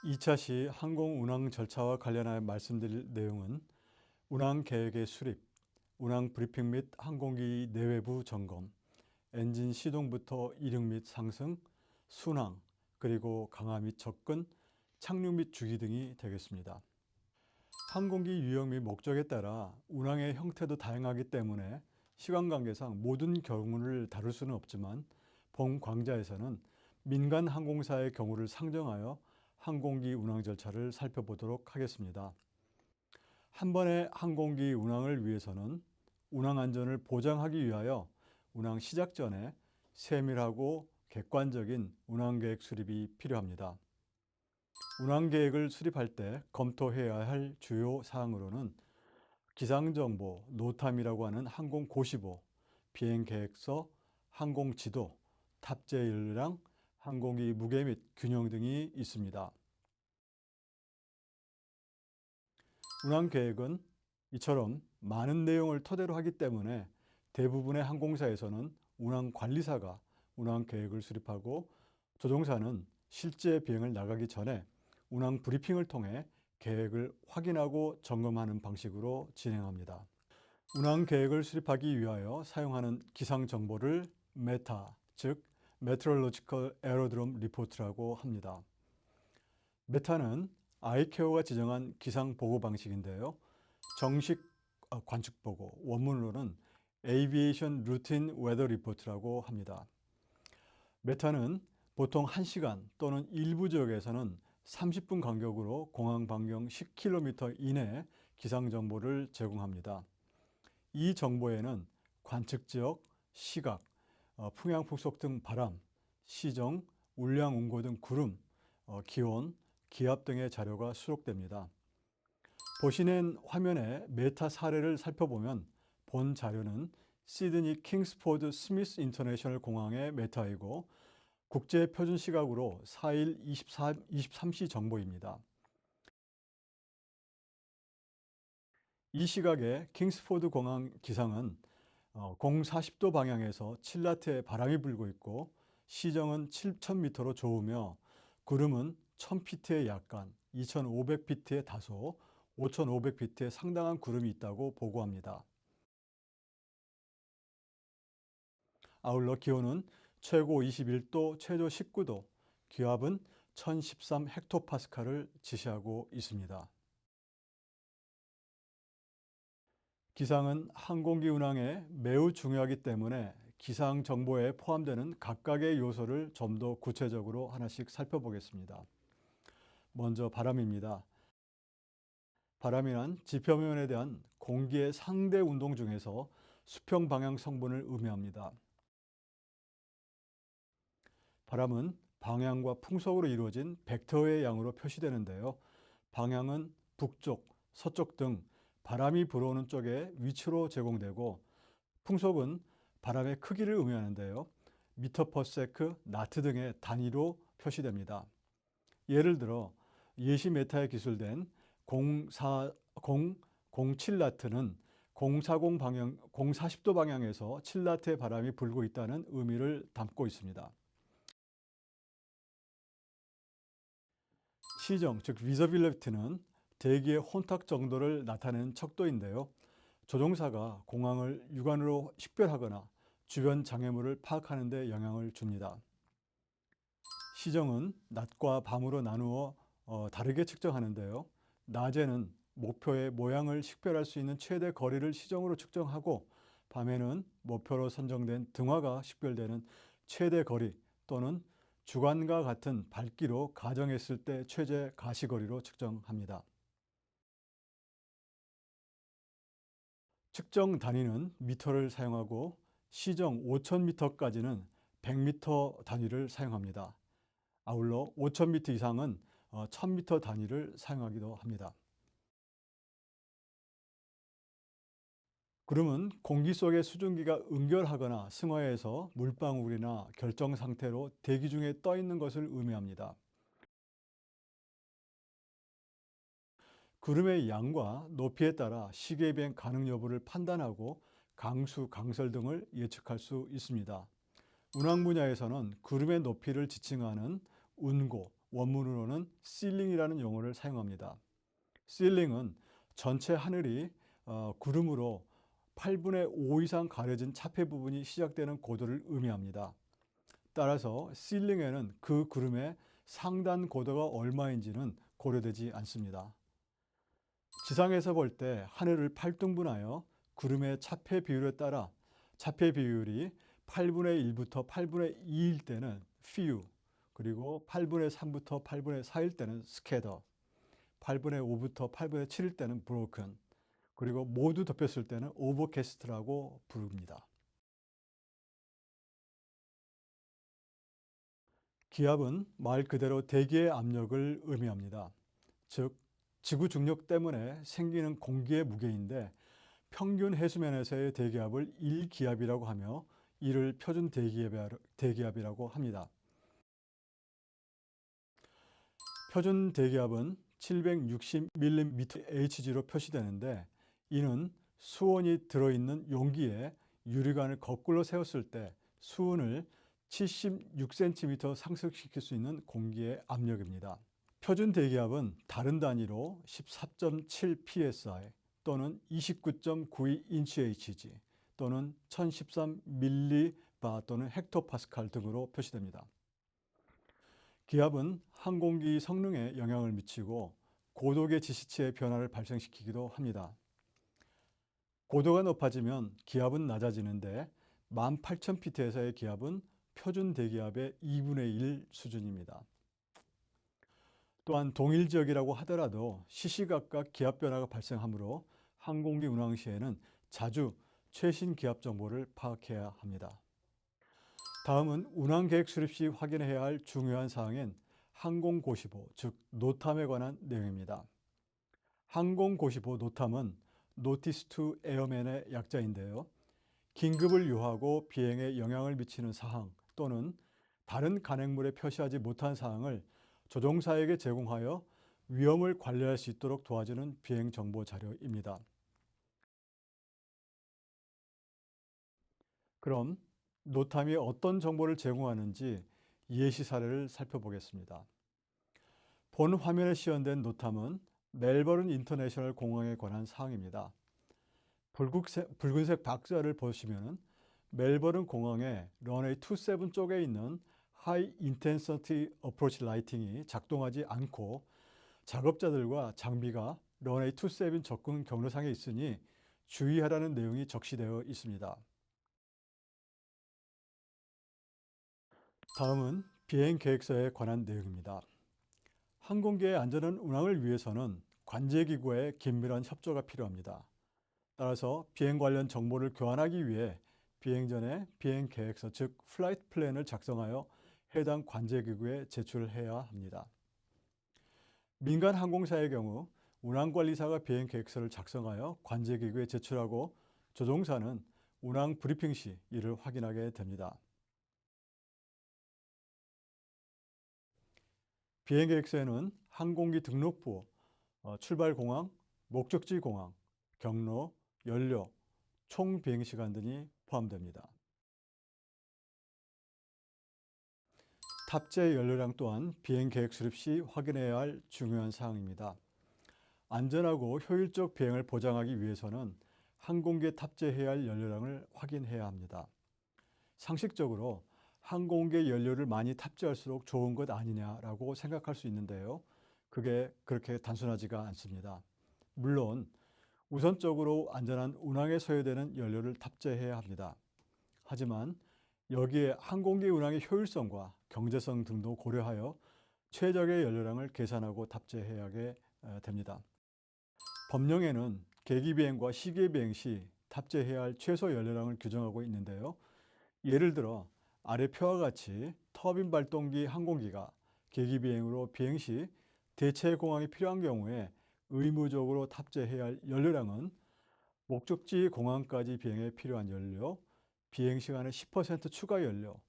2차 시 항공 운항 절차와 관련하여 말씀드릴 내용은 운항 계획의 수립, 운항 브리핑 및 항공기 내외부 점검, 엔진 시동부터 이륙 및 상승, 순항, 그리고 강화 및 접근, 착륙 및 주기 등이 되겠습니다. 항공기 유형 및 목적에 따라 운항의 형태도 다양하기 때문에 시간 관계상 모든 경우를 다룰 수는 없지만 본 강좌에서는 민간 항공사의 경우를 상정하여 항공기 운항 절차를 살펴보도록 하겠습니다. 한 번의 항공기 운항을 위해서는 운항 안전을 보장하기 위하여 운항 시작 전에 세밀하고 객관적인 운항 계획 수립이 필요합니다. 운항 계획을 수립할 때 검토해야 할 주요 사항으로는 기상정보, 노탐이라고 하는 항공 고시보, 비행 계획서, 항공 지도, 탑재 일량, 항공기 무게 및 균형 등이 있습니다. 운항 계획은 이처럼 많은 내용을 토대로 하기 때문에 대부분의 항공사에서는 운항 관리사가 운항 계획을 수립하고 조종사는 실제 비행을 나가기 전에 운항 브리핑을 통해 계획을 확인하고 점검하는 방식으로 진행합니다. 운항 계획을 수립하기 위하여 사용하는 기상 정보를 메타, 즉 Meteorological Aerodrome Report라고 합니다. 메타는 아이캐오가 지정한 기상 보고 방식인데요. 정식 관측 보고, 원문으로는 Aviation Routine Weather Report라고 합니다. 메타는 보통 1시간 또는 일부 지역에서는 30분 간격으로 공항 반경 10km 이내에 기상 정보를 제공합니다. 이 정보에는 관측 지역, 시각, 풍향 풍속 등 바람, 시정, 울량 운고 등 구름, 기온, 기압 등의 자료가 수록됩니다. 보시는 화면에 메타 사례를 살펴보면 본 자료는 시드니 킹스포드 스미스 인터내셔널 공항의 메타이고 국제 표준 시각으로 4일 23시 정보입니다. 이 시각의 킹스포드 공항 기상은 040도 방향에서 7나트의 바람이 불고 있고 시정은 7,000m로 좋으며 구름은 1,000피트의 약간, 2,500피트의 다소, 5,500피트의 상당한 구름이 있다고 보고합니다. 아울러 기온은 최고 21도, 최저 19도, 기압은 1013 헥토파스칼을 지시하고 있습니다. 기상은 항공기 운항에 매우 중요하기 때문에 기상 정보에 포함되는 각각의 요소를 좀 더 구체적으로 하나씩 살펴보겠습니다. 먼저 바람입니다. 바람이란 지표면에 대한 공기의 상대 운동 중에서 수평 방향 성분을 의미합니다. 바람은 방향과 풍속으로 이루어진 벡터의 양으로 표시되는데요. 방향은 북쪽, 서쪽 등 바람이 불어오는 쪽의 위치로 제공되고 풍속은 바람의 크기를 의미하는데요. 미터 퍼 세크, 나트 등의 단위로 표시됩니다. 예를 들어 예시 메타에 기술된 007나트는 040도 방향에서 7나트의 바람이 불고 있다는 의미를 담고 있습니다. 시정, 즉 비저빌리티는 대기의 혼탁 정도를 나타내는 척도인데요. 조종사가 공항을 육안으로 식별하거나 주변 장애물을 파악하는 데 영향을 줍니다. 시정은 낮과 밤으로 나누어 다르게 측정하는데요. 낮에는 목표의 모양을 식별할 수 있는 최대 거리를 시정으로 측정하고 밤에는 목표로 선정된 등화가 식별되는 최대 거리 또는 주간과 같은 밝기로 가정했을 때 최대 가시거리로 측정합니다. 측정 단위는 미터를 사용하고 시정 5,000m까지는 100m 단위를 사용합니다. 아울러 5,000m 이상은 1,000m 단위를 사용하기도 합니다. 구름은 공기 속의 수증기가 응결하거나 승화해서 물방울이나 결정 상태로 대기 중에 떠 있는 것을 의미합니다. 구름의 양과 높이에 따라 시계 비행 가능 여부를 판단하고 강수, 강설 등을 예측할 수 있습니다. 운항 분야에서는 구름의 높이를 지칭하는 운고, 원문으로는 ceiling이라는 용어를 사용합니다. ceiling은 전체 하늘이 구름으로 8분의 5 이상 가려진 차폐 부분이 시작되는 고도를 의미합니다. 따라서 ceiling에는 그 구름의 상단 고도가 얼마인지는 고려되지 않습니다. 지상에서 볼 때 하늘을 8등분하여 구름의 차폐 비율에 따라 차폐 비율이 8분의 1부터 8분의 2일 때는 few, 그리고 8분의 3부터 8분의 4일 때는 scatter, 8분의 5부터 8분의 7일 때는 broken, 그리고 모두 덮였을 때는 overcast라고 부릅니다. 기압은 말 그대로 대기의 압력을 의미합니다. 즉, 지구 중력 때문에 생기는 공기의 무게인데 평균 해수면에서의 대기압을 1기압이라고 하며 이를 표준 대기압이라고 합니다. 표준 대기압은 760mmHg로 표시되는데 이는 수온이 들어있는 용기에 유리관을 거꾸로 세웠을 때 수온을 76cm 상승시킬 수 있는 공기의 압력입니다. 표준 대기압은 다른 단위로 14.7 psi 또는 29.92인치Hg 또는 1013 밀리바 또는 헥토파스칼 등으로 표시됩니다. 기압은 항공기 성능에 영향을 미치고 고도계 지시체의 변화를 발생시키기도 합니다. 고도가 높아지면 기압은 낮아지는데 18,000피트에서의 기압은 표준 대기압의 2분의 1 수준입니다. 또한 동일 지역이라고 하더라도 시시각각 기압 변화가 발생하므로 항공기 운항 시에는 자주 최신 기압 정보를 파악해야 합니다. 다음은 운항 계획 수립 시 확인해야 할 중요한 사항인 항공고시보, 즉 노탐에 관한 내용입니다. 항공고시보 노탐은 Notice to Airman의 약자인데요. 긴급을 요하고 비행에 영향을 미치는 사항 또는 다른 간행물에 표시하지 못한 사항을 조종사에게 제공하여 위험을 관리할 수 있도록 도와주는 비행 정보 자료입니다. 그럼 노탐이 어떤 정보를 제공하는지 예시 사례를 살펴보겠습니다. 본 화면에 시연된 노탐은 멜버른 인터내셔널 공항에 관한 사항입니다. 붉은색 박자를 보시면 멜버른 공항의 런웨이 27 쪽에 있는 하이 인텐시티 어프로치 라이팅이 작동하지 않고 작업자들과 장비가 런웨이 27 접근 경로상에 있으니 주의하라는 내용이 적시되어 있습니다. 다음은 비행 계획서에 관한 내용입니다. 항공기의 안전한 운항을 위해서는 관제기구의 긴밀한 협조가 필요합니다. 따라서 비행 관련 정보를 교환하기 위해 비행 전에 비행 계획서, 즉 플라이트 플랜을 작성하여 해당 관제기구에 제출해야 합니다. 민간 항공사의 경우 운항관리사가 비행 계획서를 작성하여 관제기구에 제출하고 조종사는 운항 브리핑 시 이를 확인하게 됩니다. 비행 계획서에는 항공기 등록부, 출발 공항, 목적지 공항, 경로, 연료, 총 비행 시간 등이 포함됩니다. 탑재 연료량 또한 비행 계획 수립 시 확인해야 할 중요한 사항입니다. 안전하고 효율적 비행을 보장하기 위해서는 항공기에 탑재해야 할 연료량을 확인해야 합니다. 상식적으로 항공기에 연료를 많이 탑재할수록 좋은 것 아니냐라고 생각할 수 있는데요. 그게 그렇게 단순하지가 않습니다. 물론 우선적으로 안전한 운항에 소요되는 연료를 탑재해야 합니다. 하지만 여기에 항공기 운항의 효율성과 경제성 등도 고려하여 최적의 연료량을 계산하고 탑재해야 됩니다. 법령에는 계기비행과 시계비행 시 탑재해야 할 최소 연료량을 규정하고 있는데요. 예를 들어 아래 표와 같이 터빈 발동기 항공기가 계기비행으로 비행 시 대체 공항이 필요한 경우에 의무적으로 탑재해야 할 연료량은 목적지 공항까지 비행에 필요한 연료, 비행 시간의 10% 추가 연료,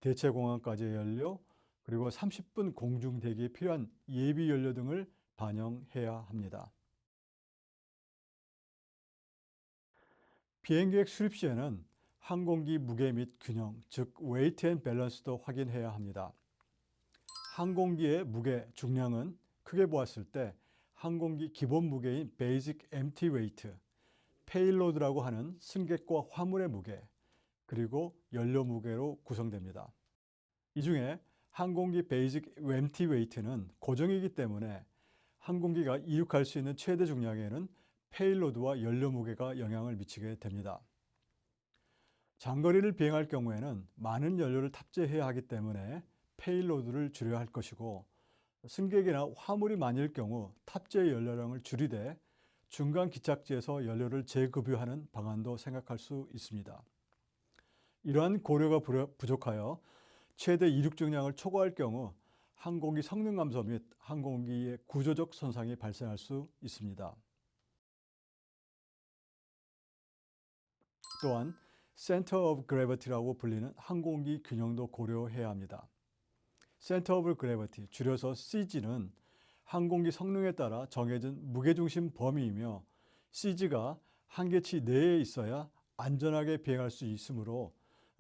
대체 공항까지의 연료, 그리고 30분 공중 대기에 필요한 예비 연료 등을 반영해야 합니다. 비행계획 수립 시에는 항공기 무게 및 균형, 즉 웨이트 앤 밸런스도 확인해야 합니다. 항공기의 무게, 중량은 크게 보았을 때 항공기 기본 무게인 Basic Empty Weight, 페일로드라고 하는 승객과 화물의 무게, 그리고 연료 무게로 구성됩니다. 이 중에 항공기 Basic Empty Weight는 고정이기 때문에 항공기가 이륙할 수 있는 최대 중량에는 페일로드와 연료 무게가 영향을 미치게 됩니다. 장거리를 비행할 경우에는 많은 연료를 탑재해야 하기 때문에 페일로드를 줄여야 할 것이고, 승객이나 화물이 많을 경우 탑재 연료량을 줄이되 중간 기착지에서 연료를 재급유하는 방안도 생각할 수 있습니다. 이러한 고려가 부족하여 최대 이륙 중량을 초과할 경우 항공기 성능 감소 및 항공기의 구조적 손상이 발생할 수 있습니다. 또한 Center of Gravity라고 불리는 항공기 균형도 고려해야 합니다. Center of Gravity, 줄여서 CG는 항공기 성능에 따라 정해진 무게중심 범위이며, CG가 한계치 내에 있어야 안전하게 비행할 수 있으므로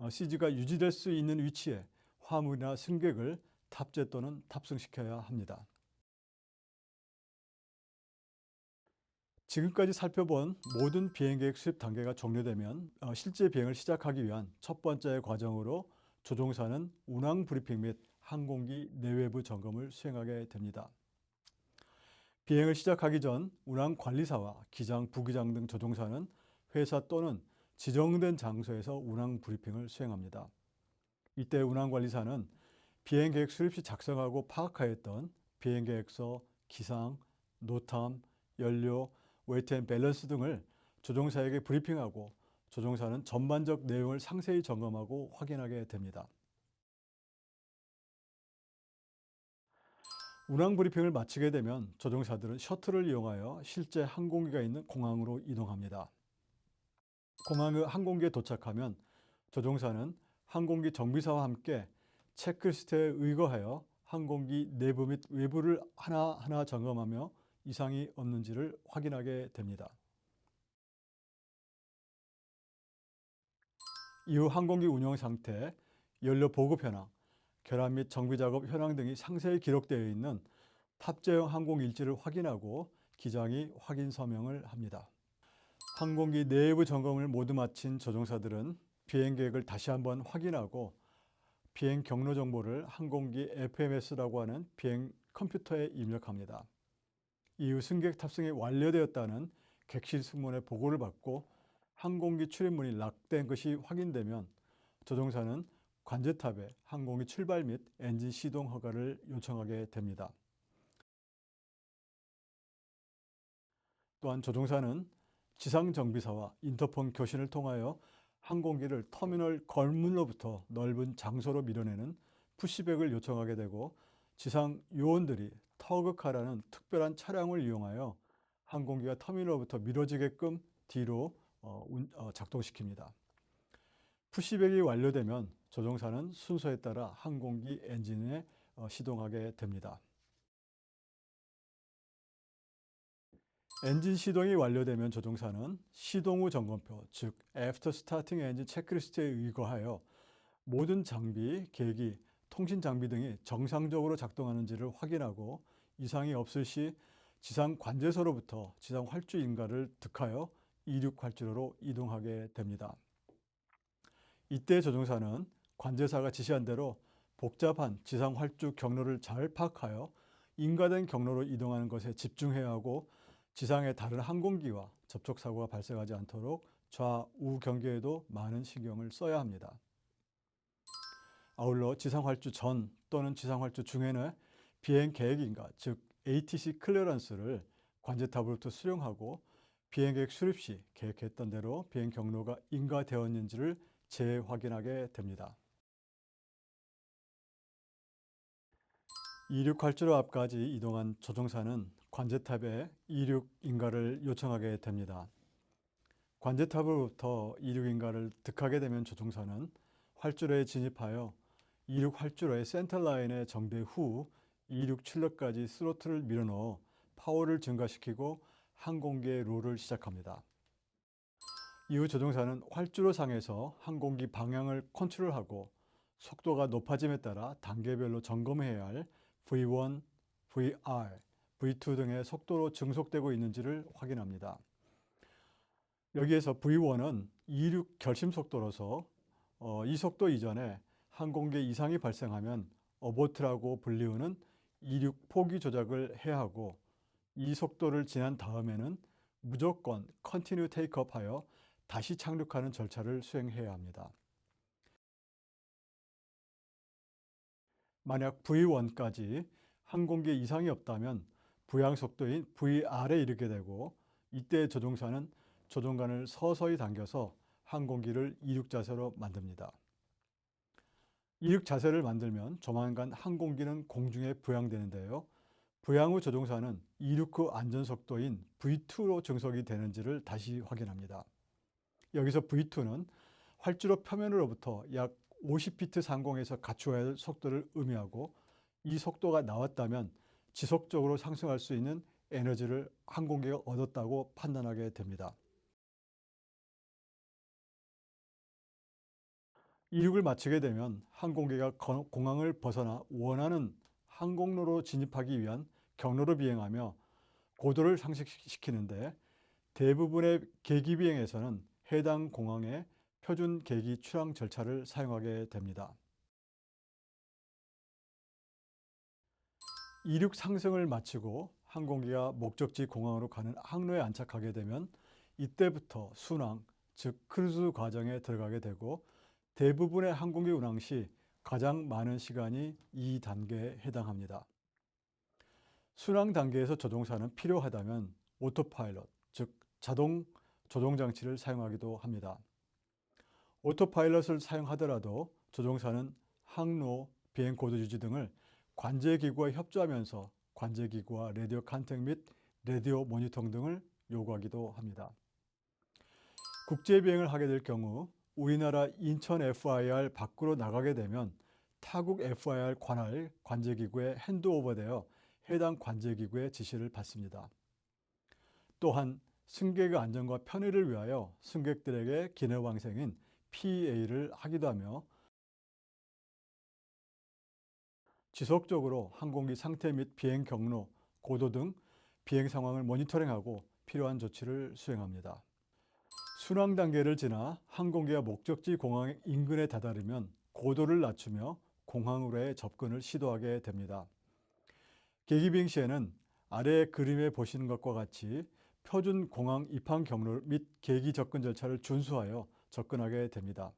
CG가 유지될 수 있는 위치에 화물이나 승객을 탑재 또는 탑승시켜야 합니다. 지금까지 살펴본 모든 비행계획 수립 단계가 종료되면 실제 비행을 시작하기 위한 첫 번째 과정으로 조종사는 운항 브리핑 및 항공기 내외부 점검을 수행하게 됩니다. 비행을 시작하기 전 운항 관리사와 기장, 부기장 등 조종사는 회사 또는 지정된 장소에서 운항 브리핑을 수행합니다. 이때 운항 관리사는 비행계획 수립 시 작성하고 파악하였던 비행계획서, 기상, 노탐, 연료, 웨이트 앤 밸런스 등을 조종사에게 브리핑하고, 조종사는 전반적 내용을 상세히 점검하고 확인하게 됩니다. 운항 브리핑을 마치게 되면 조종사들은 셔틀을 이용하여 실제 항공기가 있는 공항으로 이동합니다. 항공기에 도착하면 조종사는 항공기 정비사와 함께 체크리스트에 의거하여 항공기 내부 및 외부를 하나하나 점검하며 이상이 없는지를 확인하게 됩니다. 이후 항공기 운영 상태, 연료 보급 현황, 결함 및 정비 작업 현황 등이 상세히 기록되어 있는 탑재형 항공 일지를 확인하고 기장이 확인 서명을 합니다. 항공기 내부 점검을 모두 마친 조종사들은 비행 계획을 다시 한번 확인하고 비행 경로 정보를 항공기 FMS라고 하는 비행 컴퓨터에 입력합니다. 이후 승객 탑승이 완료되었다는 객실 승무원의 보고를 받고 항공기 출입문이 락된 것이 확인되면 조종사는 관제탑에 항공기 출발 및 엔진 시동 허가를 요청하게 됩니다. 또한 조종사는 지상정비사와 인터폰 교신을 통하여 항공기를 터미널 건물로부터 넓은 장소로 밀어내는 푸시백을 요청하게 되고, 지상 요원들이 터그카라는 특별한 차량을 이용하여 항공기가 터미널로부터 밀어지게끔 뒤로 작동시킵니다. 푸시백이 완료되면 조종사는 순서에 따라 항공기 엔진에 시동하게 됩니다. 엔진 시동이 완료되면 조종사는 시동 후 점검표, 즉 After Starting Engine 체크리스트에 의거하여 모든 장비, 계기, 통신 장비 등이 정상적으로 작동하는지를 확인하고 이상이 없을 시 지상 관제소로부터 지상 활주 인가를 득하여 이륙 활주로로 이동하게 됩니다. 이때 조종사는 관제사가 지시한 대로 복잡한 지상 활주 경로를 잘 파악하여 인가된 경로로 이동하는 것에 집중해야 하고, 지상의 다른 항공기와 접촉 사고가 발생하지 않도록 좌우 경계에도 많은 신경을 써야 합니다. 아울러 지상 활주 전 또는 지상 활주 중에는 비행 계획 인가, 즉 ATC 클리어런스를 관제탑으로부터 수령하고 비행 계획 수립 시 계획했던 대로 비행 경로가 인가되었는지를 재확인하게 됩니다. 이륙 활주로 앞까지 이동한 조종사는 관제탑에 이륙 인가를 요청하게 됩니다. 관제탑으로부터 이륙 인가를 득하게 되면 조종사는 활주로에 진입하여 이륙 활주로의 센터라인에 정대 후 이륙 출력까지 스로틀을 밀어넣어 파워를 증가시키고 항공기의 롤을 시작합니다. 이후 조종사는 활주로 상에서 항공기 방향을 컨트롤하고 속도가 높아짐에 따라 단계별로 점검해야 할 V1, VR, V2 등의 속도로 증속되고 있는지를 확인합니다. 여기에서 V1은 이륙 결심 속도로서 이 속도 이전에 항공기에 이상이 발생하면 어보트라고 불리우는 이륙 포기 조작을 해야 하고, 이 속도를 지난 다음에는 무조건 컨티뉴 테이크업하여 다시 착륙하는 절차를 수행해야 합니다. 만약 V1까지 항공기에 이상이 없다면 부양 속도인 VR에 이르게 되고, 이때 조종사는 조종관을 서서히 당겨서 항공기를 이륙 자세로 만듭니다. 이륙 자세를 만들면 조만간 항공기는 공중에 부양되는데요. 부양 후 조종사는 이륙 후 안전속도인 V2로 증속이 되는지를 다시 확인합니다. 여기서 V2는 활주로 표면으로부터 약 50피트 상공에서 갖추어야 할 속도를 의미하고, 이 속도가 나왔다면 지속적으로 상승할 수 있는 에너지를 항공기가 얻었다고 판단하게 됩니다. 이륙을 마치게 되면 항공기가 공항을 벗어나 원하는 항공로로 진입하기 위한 경로를 비행하며 고도를 상승시키는데, 대부분의 계기 비행에서는 해당 공항의 표준 계기 출항 절차를 사용하게 됩니다. 이륙 상승을 마치고 항공기가 목적지 공항으로 가는 항로에 안착하게 되면 이때부터 순항, 즉 크루즈 과정에 들어가게 되고, 대부분의 항공기 운항 시 가장 많은 시간이 이 단계에 해당합니다. 순항 단계에서 조종사는 필요하다면 오토파일럿, 즉 자동 조종 장치를 사용하기도 합니다. 오토파일럿을 사용하더라도 조종사는 항로, 비행 고도 유지 등을 관제기구와 협조하면서 관제기구와 라디오 컨택 및 라디오 모니터링 등을 요구하기도 합니다. 국제 비행을 하게 될 경우 우리나라 인천 FIR 밖으로 나가게 되면 타국 FIR 관할 관제기구에 핸드오버되어 해당 관제기구의 지시를 받습니다. 또한 승객의 안전과 편의를 위하여 승객들에게 기내방생인 PA를 하기도 하며, 지속적으로 항공기 상태 및 비행 경로, 고도 등 비행 상황을 모니터링하고 필요한 조치를 수행합니다. 순항 단계를 지나 항공기가 목적지 공항 인근에 다다르면 고도를 낮추며 공항으로의 접근을 시도하게 됩니다. 계기 비행 시에는 아래 그림에 보시는 것과 같이 표준 공항 입항 경로 및 계기 접근 절차를 준수하여 접근하게 됩니다.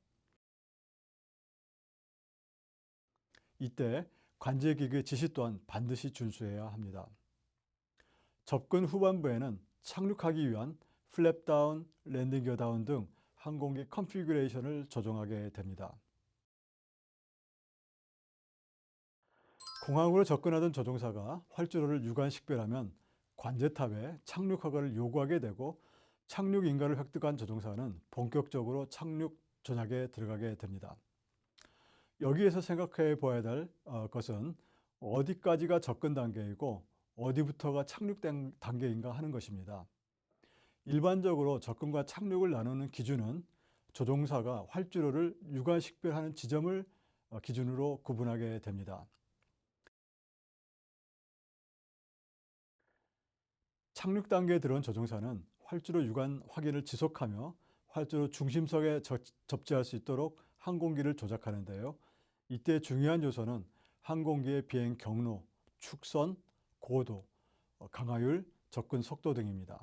이때 관제기구의 지시 또한 반드시 준수해야 합니다. 접근 후반부에는 착륙하기 위한 플랩 다운, 랜딩 기어 다운 등 항공기 컨피규레이션을 조정하게 됩니다. 공항으로 접근하던 조종사가 활주로를 유관 식별하면 관제탑에 착륙 허가를 요구하게 되고, 착륙 인가를 획득한 조종사는 본격적으로 착륙 조작에 들어가게 됩니다. 여기에서 생각해 보아야 될 것은 어디까지가 접근 단계이고 어디부터가 착륙 단계인가 하는 것입니다. 일반적으로 접근과 착륙을 나누는 기준은 조종사가 활주로를 유관 식별하는 지점을 기준으로 구분하게 됩니다. 착륙 단계에 들어온 조종사는 활주로 유관 확인을 지속하며 활주로 중심석에 접지할 수 있도록 항공기를 조작하는데요. 이때 중요한 요소는 항공기의 비행 경로, 축선, 고도, 강하율, 접근 속도 등입니다.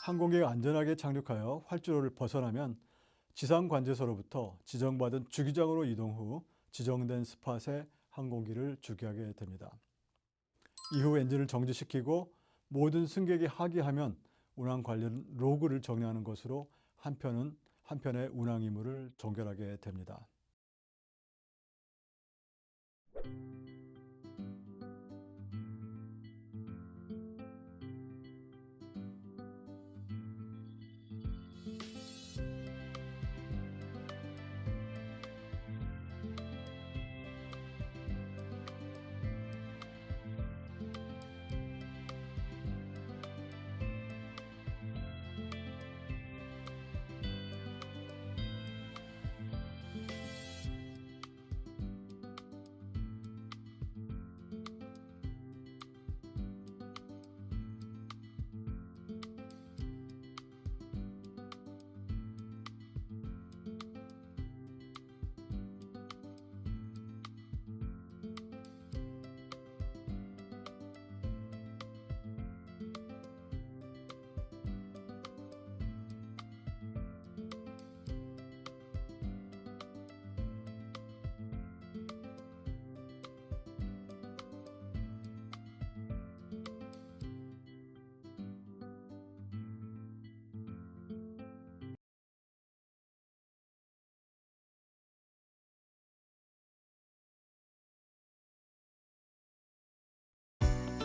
항공기가 안전하게 착륙하여 활주로를 벗어나면 지상 관제소로부터 지정받은 주기장으로 이동 후 지정된 스팟에 항공기를 주기하게 됩니다. 이후 엔진을 정지시키고 모든 승객이 하기하면 운항 관련 로그를 정리하는 것으로 한편의 운항 임무를 종결하게 됩니다.